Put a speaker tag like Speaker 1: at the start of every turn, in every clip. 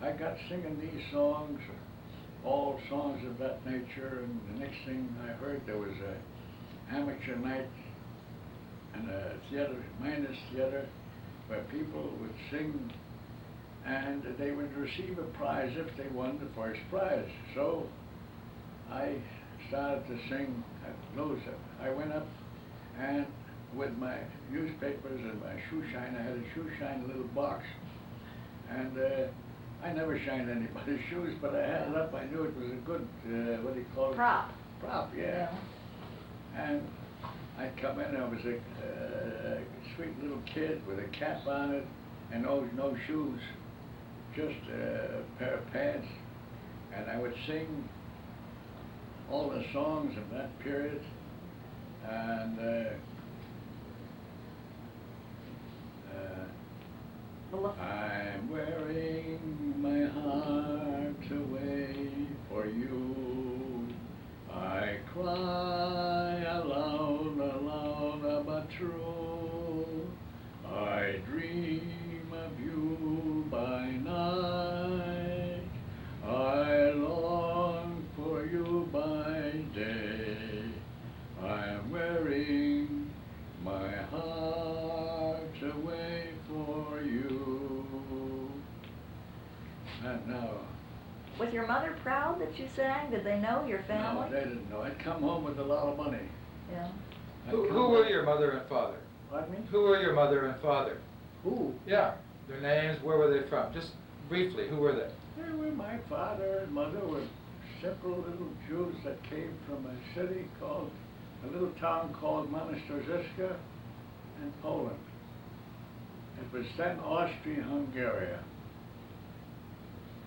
Speaker 1: I got singing these songs, all songs of that nature, and the next thing I heard there was a amateur night and a theater, minus theater, where people would sing and they would receive a prize if they won the first prize. So I started to sing at those. I went up and with my newspapers and my shoe shine, I had a shoe shine little box. And I never shined anybody's shoes, but I had it up. I knew it was a good, what do you call it?
Speaker 2: Prop.
Speaker 1: Prop, yeah. And I'd come in, I was a sweet little kid with a cap on it and no shoes, just a pair of pants. And I would sing all the songs of that period. And I'm wearing my heart away for you. I cry aloud, aloud, but true. I dream of you by night. I long for you by day. I'm wearing my heart away for you. And now.
Speaker 2: Was your mother proud that you sang? Did they know your family?
Speaker 1: No, they didn't know. I'd come home with a lot of money.
Speaker 2: Yeah.
Speaker 3: Who were your mother and father?
Speaker 1: Pardon me?
Speaker 3: Who were your mother and father?
Speaker 1: Who?
Speaker 3: Yeah, their names, where were they from? Just briefly, who were they?
Speaker 1: They were my father and mother were simple little Jews that came from a city called, a little town called Monastirziska in Poland. It was then Austria-Hungary.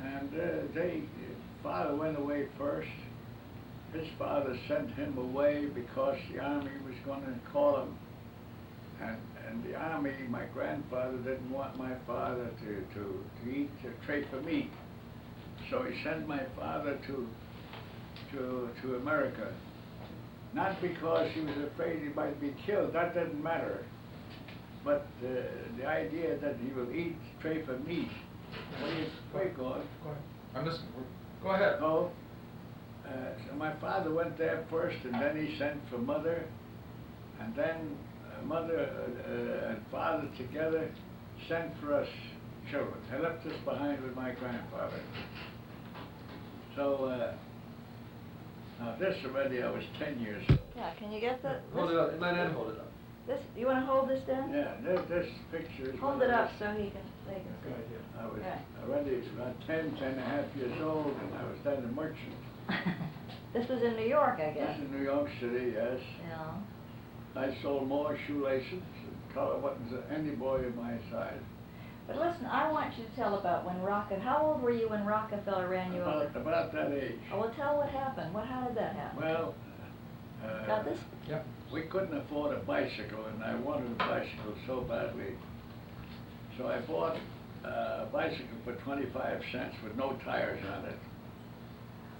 Speaker 1: And father went away first. His father sent him away because the army was going to call him. And the army, my grandfather didn't want my father to eat, to trade for meat. So he sent my father to America. Not because he was afraid he might be killed, that didn't matter. But the idea that he will eat, trade for meat. Wait, go on.
Speaker 3: Go ahead. I'm listening. Go ahead.
Speaker 1: Oh, so my father went there first, and then he sent for mother, and then mother and father together sent for us children. They left us behind with my grandfather. So now this already, I was 10 years old.
Speaker 2: Yeah, can you get the...
Speaker 3: Hold it up. Let Ed hold it up.
Speaker 2: This, you want to hold this down?
Speaker 1: Yeah, this picture is...
Speaker 2: Hold it up so they can see.
Speaker 3: Good idea.
Speaker 1: I was
Speaker 2: Yeah.
Speaker 1: already about 10 and a half years old, and I was then a merchant.
Speaker 2: This was in New York, I guess.
Speaker 1: This is New York City, yes.
Speaker 2: Yeah.
Speaker 1: I sold more shoelaces and collar buttons than any boy of my size.
Speaker 2: But listen, I want you to tell about when how old were you when Rockefeller ran you over?
Speaker 1: About that age.
Speaker 2: Oh, well, tell what happened. How did that happen?
Speaker 1: Well,
Speaker 2: Got this?
Speaker 3: Yep.
Speaker 1: we couldn't afford a bicycle, and I wanted a bicycle so badly. So I bought a bicycle for 25 cents with no tires on it.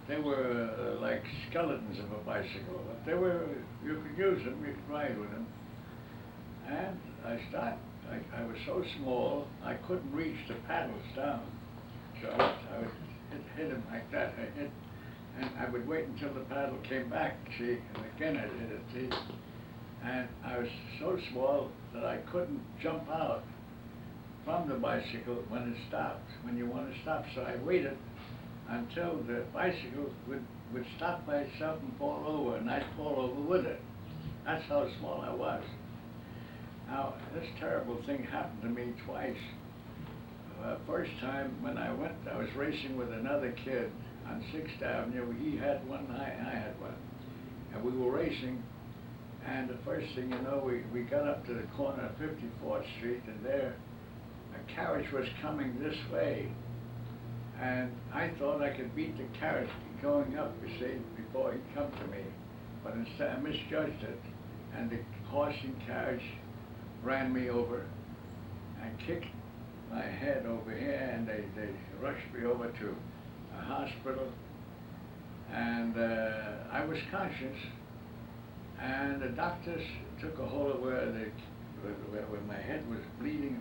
Speaker 1: They were like skeletons of a bicycle, but they were, you could use them, you could ride with them. And I was so small, I couldn't reach the paddles down. So I would hit them like that. And I would wait until the paddle came back, see, and again I'd hit it, see. And I was so small that I couldn't jump out from the bicycle when it stopped, when you want to stop. So I waited until the bicycle would stop by itself and fall over, and I'd fall over with it. That's how small I was. Now, this terrible thing happened to me twice. First time when I was racing with another kid on 6th Avenue. He had one, I had one. And we were racing, and the first thing you know, we got up to the corner of 54th Street, and there a carriage was coming this way. And I thought I could beat the carriage going up, you see, before he'd come to me. But instead, I misjudged it, and the horse and carriage ran me over and kicked my head over here, and they rushed me over to a hospital. And I was conscious, and the doctors took a hold of where my head was bleeding,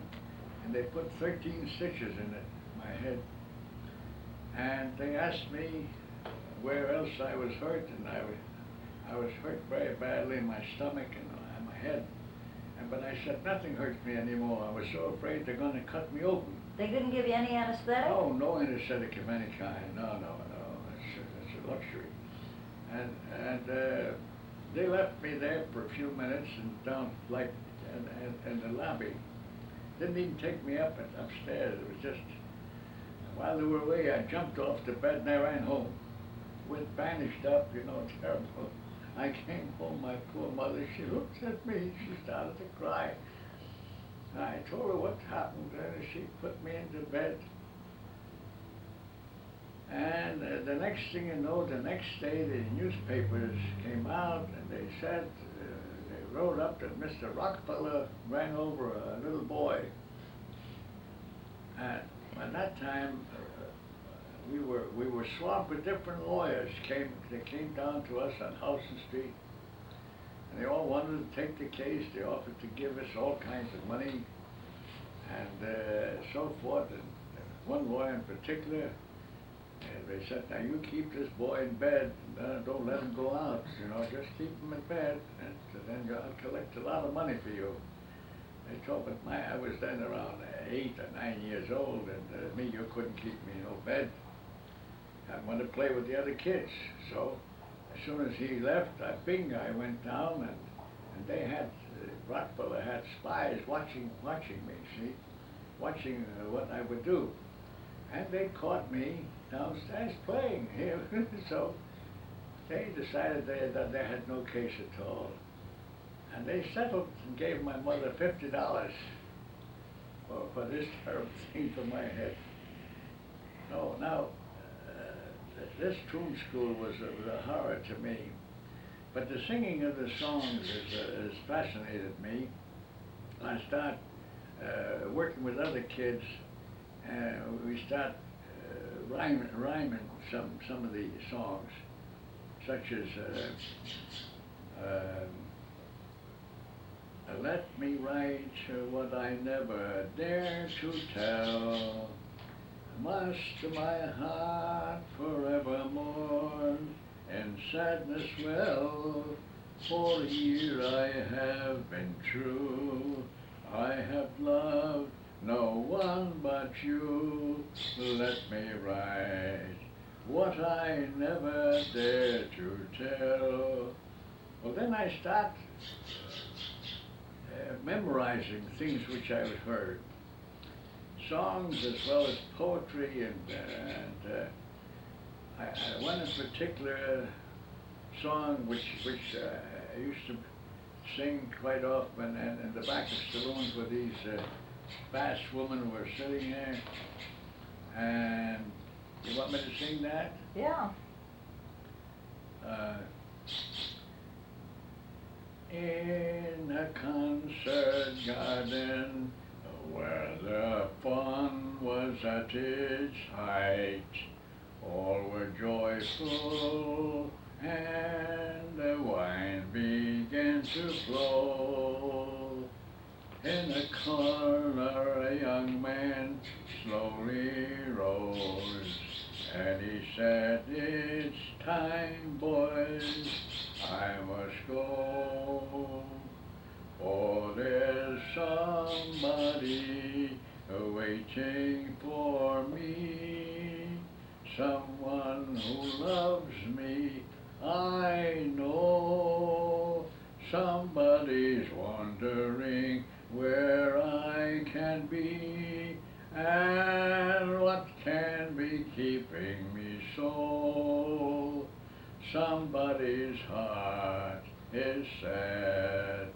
Speaker 1: and they put 13 stitches in it, my head. and they asked me where else I was hurt, and I was hurt very badly in my stomach and my head. But I said, nothing hurts me anymore. I was so afraid they're going to cut me open.
Speaker 2: They didn't give you any anesthetic?
Speaker 1: Oh, no anesthetic of any kind. No. It's a luxury. And they left me there for a few minutes and down, like, in the lobby. Didn't even take me upstairs. It was just, while they were away, I jumped off the bed and I ran home. Went bandaged up, terrible. I came home, my poor mother, she looked at me, she started to cry. I told her what happened, and she put me into bed. And the next thing you know, the next day the newspapers came out and they said, they wrote up that Mr. Rockefeller ran over a little boy. And at that time, we were swamped with different lawyers. They came down to us on Howson Street, and they all wanted to take the case. They offered to give us all kinds of money, and so forth. And one lawyer in particular, they said, "Now you keep this boy in bed. Don't let him go out. Just keep him in bed, and then I'll collect a lot of money for you." They told me, I was then around 8 or 9 years old, and me, you couldn't keep me in no bed. I wanted to play with the other kids. So as soon as he left, I went down, and they had, Rockefeller had spies watching me, see, watching what I would do. And they caught me downstairs playing here. So they decided that they had no case at all. And they settled and gave my mother $50 for this terrible thing for my head. No, now, this tune school was a horror to me. But the singing of the songs has fascinated me. I start working with other kids, and we start rhyming some of the songs, such as let me write what I never dare to tell, must my heart forevermore in sadness dwell, for here I have been true, I have loved no one but you, let me write what I never dare to tell. Well, then I start memorizing things which I've heard, songs as well as poetry, and one in particular song which I used to sing quite often, and in the back of saloons where these fast women were sitting there. And you want me to sing that?
Speaker 2: Yeah.
Speaker 1: In a concert garden where the fun was at its height, all were joyful and the wine began to flow. In a corner a young man slowly rose, and he said, "It's time, boys, I must go, for there's somebody waiting for me, someone who loves me, I know, somebody's wondering where I can be, and what can be keeping me so. Somebody's heart is sad,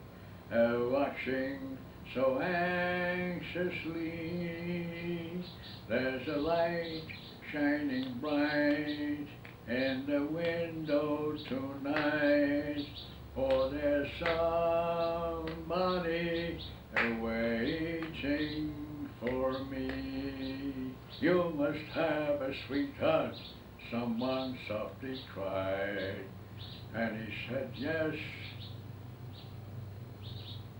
Speaker 1: watching so anxiously. There's a light shining bright in the window tonight, for there's somebody waiting for me. You must have a sweetheart, someone softly cried. And he said, "Yes,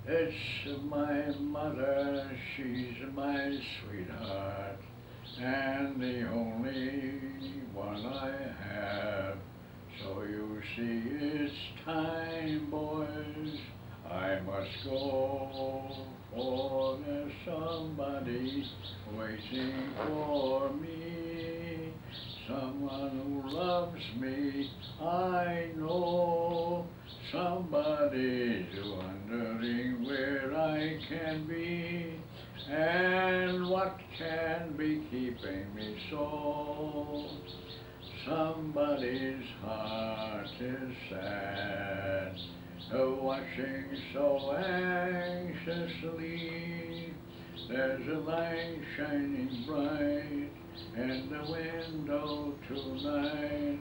Speaker 1: it's my mother, she's my sweetheart, and the only one I have. So you see it's time, boys, I must go, for there's somebody waiting for me. Someone who loves me, I know. Somebody's wondering where I can be, and what can be keeping me so. Somebody's heart is sad, watching so anxiously. There's a light shining bright in the window tonight.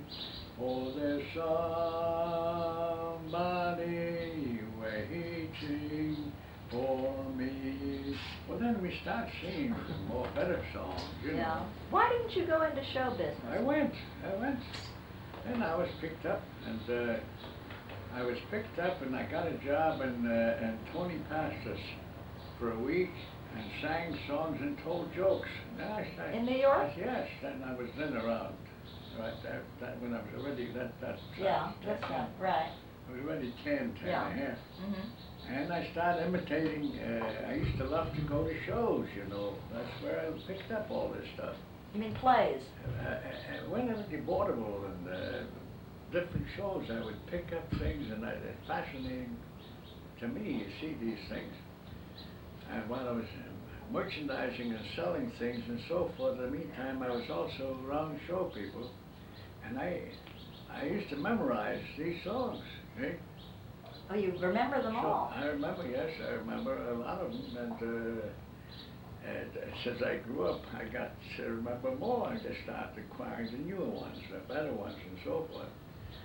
Speaker 1: Oh, there's somebody waiting for me. Well, then we start singing more better songs, you
Speaker 2: Yeah.
Speaker 1: know.
Speaker 2: Why didn't you go into show business?
Speaker 1: I went. And I was picked up, and I got a job, and Tony passed us for a week and sang songs and told jokes.
Speaker 2: In New York?
Speaker 1: Yes, and I was then around, right, that when I was already, that.
Speaker 2: Yeah, that's not, right.
Speaker 1: I was already 10 and a half.
Speaker 2: Mm-hmm.
Speaker 1: And I started imitating, I used to love to go to shows, you know. That's where I picked up all this stuff.
Speaker 2: You mean plays?
Speaker 1: Whenever the Vaudeville and different shows, I would pick up things, and it's fascinating to me, you see these things. And while I was merchandising and selling things and so forth, in the meantime, I was also around show people. And I used to memorize these songs, okay?
Speaker 2: Oh, you remember them all?
Speaker 1: I remember, yes, I remember a lot of them, and since I grew up, I got to remember more. I just started acquiring the newer ones, the better ones, and so forth.